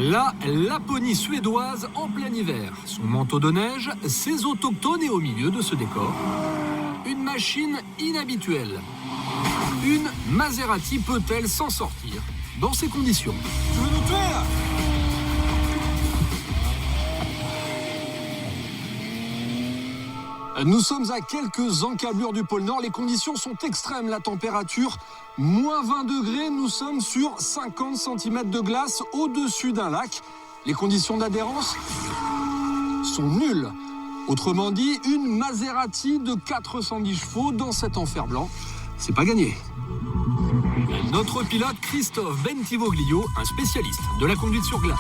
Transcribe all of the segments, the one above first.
La Laponie suédoise en plein hiver. Son manteau de neige, ses autochtones et au milieu de ce décor, une machine inhabituelle. Une Maserati peut-elle s'en sortir dans ces conditions? Tu veux nous tuer là? Nous sommes à quelques encablures du pôle Nord. Les conditions sont extrêmes. La température, moins 20 degrés. Nous sommes sur 50 cm de glace au-dessus d'un lac. Les conditions d'adhérence sont nulles. Autrement dit, une Maserati de 410 chevaux dans cet enfer blanc, c'est pas gagné. Notre pilote Christophe Bentivoglio, un spécialiste de la conduite sur glace.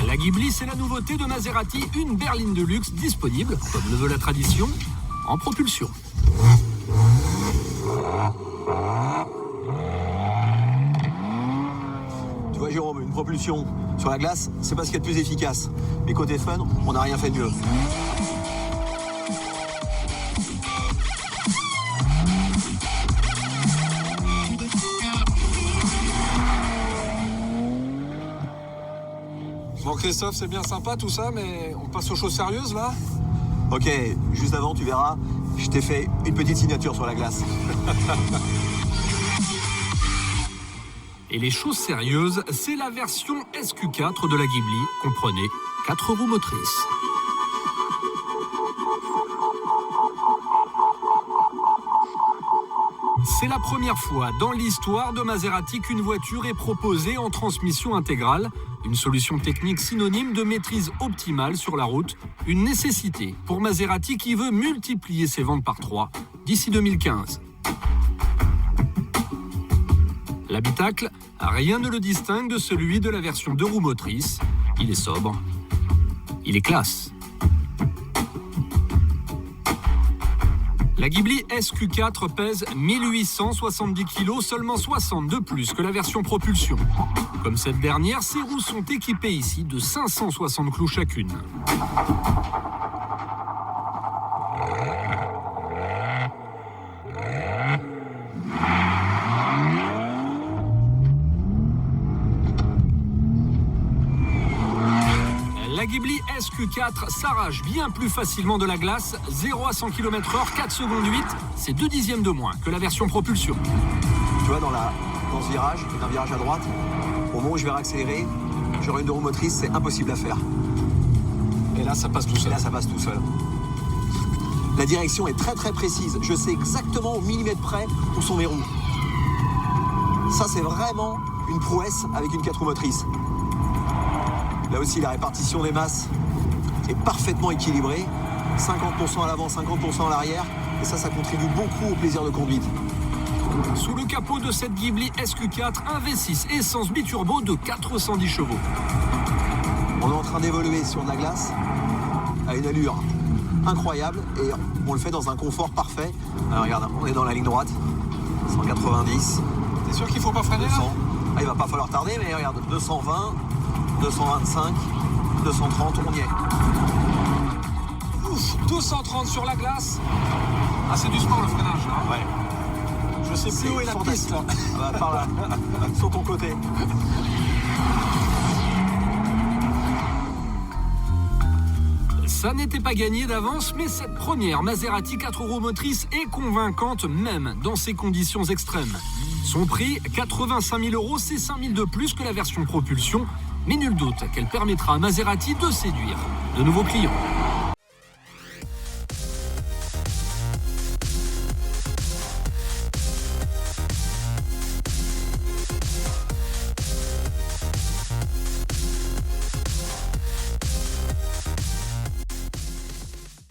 La Ghibli, c'est la nouveauté de Maserati, une berline de luxe disponible, comme le veut la tradition, en propulsion. Tu vois Jérôme, une propulsion sur la glace, c'est pas ce qu'il y a de plus efficace. Mais côté fun, on n'a rien fait de mieux. Bon Christophe, c'est bien sympa tout ça, mais on passe aux choses sérieuses là. Ok, juste avant, tu verras, je t'ai fait une petite signature sur la glace. Et les choses sérieuses, c'est la version SQ4 de la Ghibli, comprenez 4 roues motrices. C'est la première fois dans l'histoire de Maserati qu'une voiture est proposée en transmission intégrale, une solution technique synonyme de maîtrise optimale sur la route, une nécessité pour Maserati qui veut multiplier ses ventes par 3 d'ici 2015. L'habitacle, rien ne le distingue de celui de la version 2 roues motrices. Il est sobre, il est classe. La Ghibli SQ4 pèse 1870 kg, seulement 60 de plus que la version propulsion. Comme cette dernière, ses roues sont équipées ici de 560 clous chacune. La Ghibli SQ4 s'arrache bien plus facilement de la glace, 0 à 100 km/h, 4 secondes 8, c'est 2 dixièmes de moins que la version propulsion. Tu vois, dans ce virage, d'un virage à droite, au moment où je vais réaccélérer, j'aurai une 2 roues motrices, c'est impossible à faire. Et là, ça passe tout seul. Et là, ça passe tout seul. La direction est très très précise. Je sais exactement au millimètre près où sont mes roues. Ça, c'est vraiment une prouesse avec une 4 roues motrices. Là aussi, la répartition des masses est parfaitement équilibrée. 50% à l'avant, 50% à l'arrière. Et ça contribue beaucoup au plaisir de conduite. Sous le capot de cette Ghibli SQ4, un V6 essence biturbo de 410 chevaux. On est en train d'évoluer sur de la glace à une allure incroyable et on le fait dans un confort parfait. Alors regarde, on est dans la ligne droite, 190. T'es sûr qu'il faut pas freiner 200. là? Ah, il va pas falloir tarder, mais regarde, 220, 225, 230, on y est. Ouf, 230 sur la glace. Ah, c'est du sport le freinage là. Ouais. Je sais plus où est la piste là. Ah bah, par là, sur ton côté. Ça n'était pas gagné d'avance, mais cette première Maserati 4 roues motrices est convaincante même dans ces conditions extrêmes. Son prix, 85 000 €, c'est 5 000 de plus que la version propulsion, mais nul doute qu'elle permettra à Maserati de séduire de nouveaux clients.